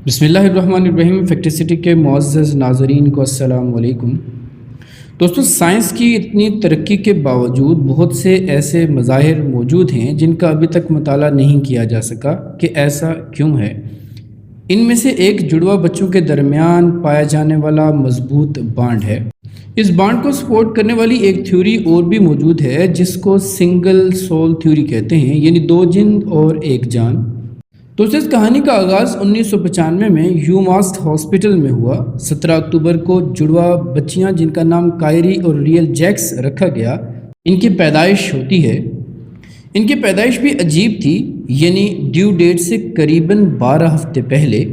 बिस्मिल्लाहिर्रहमानिर्रहीम। फैक्टिसिटी के मुअज़्ज़ज़ नाज़रीन को अस्सलाम वालेकुम। दोस्तों, साइंस की इतनी तरक्की के बावजूद बहुत से ऐसे मज़ाहिर मौजूद हैं जिनका अभी तक मुताला नहीं किया जा सका कि ऐसा क्यों है। इनमें से एक जुड़वा बच्चों के दरमियान पाया जाने वाला मजबूत बॉन्ड है। इस बॉन्ड को सपोर्ट करने वाली एक थ्योरी और भी मौजूद है जिसको सिंगल सोल थ्योरी कहते हैं, यानी दो जिंद और एक जान। दोस्तों, इस कहानी का आगाज़ 1995 में यूमास्ट हॉस्पिटल में हुआ। 17 अक्टूबर को जुड़वा बच्चियां जिनका नाम कायरी और रियल जैक्स रखा गया, इनकी पैदाइश होती है। इनकी पैदाइश भी अजीब थी, यानी ड्यू डेट से करीबन 12 हफ्ते पहले।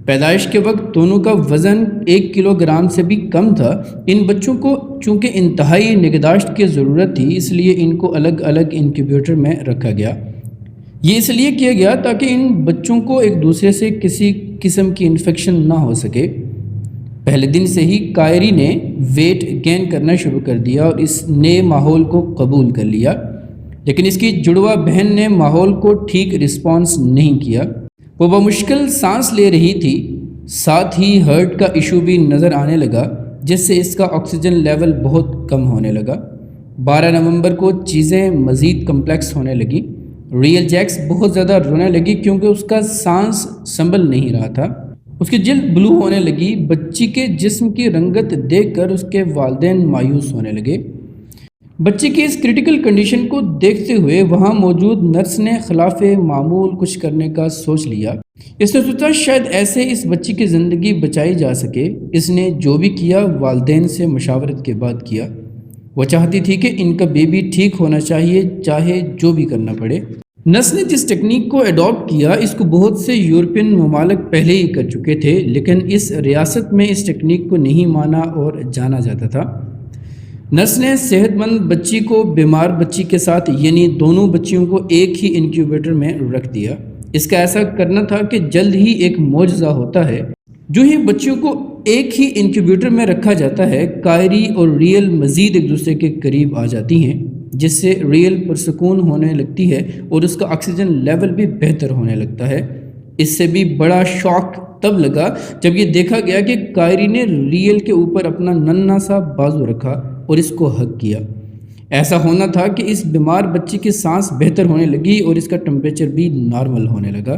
पैदाइश के वक्त दोनों का वज़न 1 किलोग्राम से भी कम था। इन बच्चों को चूँकि इंतहाई निगहदाश्त की ज़रूरत थी, इसलिए इनको अलग अलग इंक्यूबेटर में रखा गया। ये इसलिए किया गया ताकि इन बच्चों को एक दूसरे से किसी किस्म की इन्फेक्शन ना हो सके। पहले दिन से ही कायरी ने वेट गेन करना शुरू कर दिया और इस नए माहौल को कबूल कर लिया, लेकिन इसकी जुड़वा बहन ने माहौल को ठीक रिस्पॉन्स नहीं किया। वो बमुश्किल सांस ले रही थी, साथ ही हार्ट का इशू भी नज़र आने लगा, जिससे इसका ऑक्सीजन लेवल बहुत कम होने लगा। 12 नवंबर को चीज़ें मज़ीद कम्प्लेक्स होने लगी। रियल जैक्स बहुत ज़्यादा रोने लगी क्योंकि उसका सांस संभल नहीं रहा था। उसकी जिल्द ब्लू होने लगी। बच्ची के जिस्म की रंगत देखकर उसके वालिदैन मायूस होने लगे। बच्ची की इस क्रिटिकल कंडीशन को देखते हुए वहाँ मौजूद नर्स ने खिलाफ़े मामूल कुछ करने का सोच लिया। इसने सोचा शायद ऐसे इस बच्ची की ज़िंदगी बचाई जा सके। इसने जो भी किया वालिदैन से मशावरत के बाद किया। वो चाहती थी कि इनका बेबी ठीक होना चाहिए, चाहे जो भी करना पड़े। नर्स ने जिस टेक्निक को अडॉप्ट किया, इसको बहुत से यूरोपियन ममालिक पहले ही कर चुके थे, लेकिन इस रियासत में इस टेक्निक को नहीं माना और जाना जाता था। नर्स ने सेहतमंद बच्ची को बीमार बच्ची के साथ, यानी दोनों बच्चियों को एक ही इंक्यूबेटर में रख दिया। इसका ऐसा करना था कि जल्द ही एक मौजज़ा होता है। जो ही बच्चियों को एक ही इंक्यूबेटर में रखा जाता है, कायरी और रियल मज़ीद एक दूसरे के करीब आ जाती हैं, जिससे रियल पुरसकून होने लगती है और उसका ऑक्सीजन लेवल भी बेहतर होने लगता है। इससे भी बड़ा शॉक तब लगा जब ये देखा गया कि कायरी ने रियल के ऊपर अपना नन्हा सा बाजू रखा और इसको हग किया। ऐसा होना था कि इस बीमार बच्ची की सांस बेहतर होने लगी और इसका टेम्परेचर भी नॉर्मल होने लगा।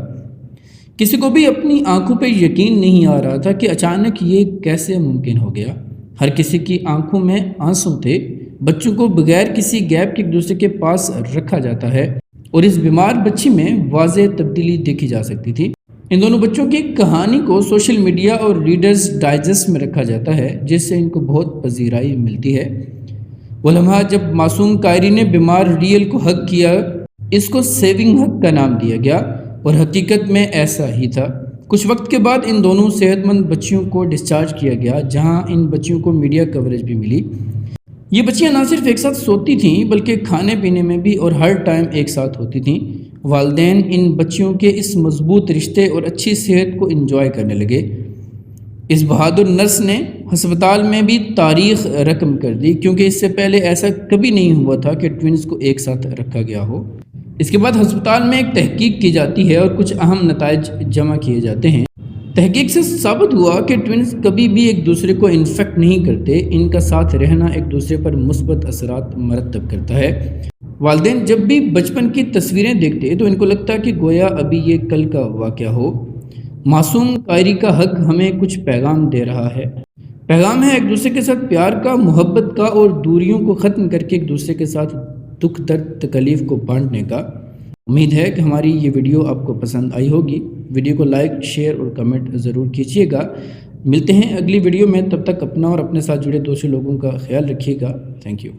किसी को भी अपनी आंखों पे यकीन नहीं आ रहा था कि अचानक ये कैसे मुमकिन हो गया। हर किसी की आंखों में आंसू थे। बच्चों को बगैर किसी गैप के एक दूसरे के पास रखा जाता है और इस बीमार बच्ची में वाज़ेह तब्दीली देखी जा सकती थी। इन दोनों बच्चों की कहानी को सोशल मीडिया और रीडर्स डाइजेस्ट में रखा जाता है, जिससे इनको बहुत पजीराई मिलती है। वो लम्हा जब मासूम कायरी ने बीमार रियल को हक किया, इसको सेविंग हक का नाम दिया गया और हकीकत में ऐसा ही था। कुछ वक्त के बाद इन दोनों सेहतमंद बच्चियों को डिस्चार्ज किया गया, जहां इन बच्चियों को मीडिया कवरेज भी मिली। ये बच्चियां ना सिर्फ एक साथ सोती थीं, बल्कि खाने पीने में भी और हर टाइम एक साथ होती थीं। वालिदैन इन बच्चियों के इस मजबूत रिश्ते और अच्छी सेहत को एंजॉय करने लगे। इस बहादुर नर्स ने हस्पताल में भी तारीख रकम कर दी, क्योंकि इससे पहले ऐसा कभी नहीं हुआ था कि ट्विंस को एक साथ रखा गया हो। इसके बाद अस्पताल में एक तहकीक की जाती है और कुछ अहम नताइज जमा किए जाते हैं। तहकीक से साबित हुआ कि ट्विंस कभी भी एक दूसरे को इन्फेक्ट नहीं करते। इनका साथ रहना एक दूसरे पर मुस्बत असरात मरतब करता है। वालिदैन जब भी बचपन की तस्वीरें देखते तो इनको लगता कि गोया अभी ये कल का वाक़या हो। मासूम कायरी का हक हमें कुछ पैगाम दे रहा है। पैगाम है एक दूसरे के साथ प्यार का, मोहब्बत का और दूरियों को ख़त्म करके एक दूसरे के साथ दुख दर्द तकलीफ़ को बांटने का। उम्मीद है कि हमारी ये वीडियो आपको पसंद आई होगी। वीडियो को लाइक, शेयर और कमेंट ज़रूर कीजिएगा। मिलते हैं अगली वीडियो में, तब तक अपना और अपने साथ जुड़े दूसरे लोगों का ख्याल रखिएगा। Thank you.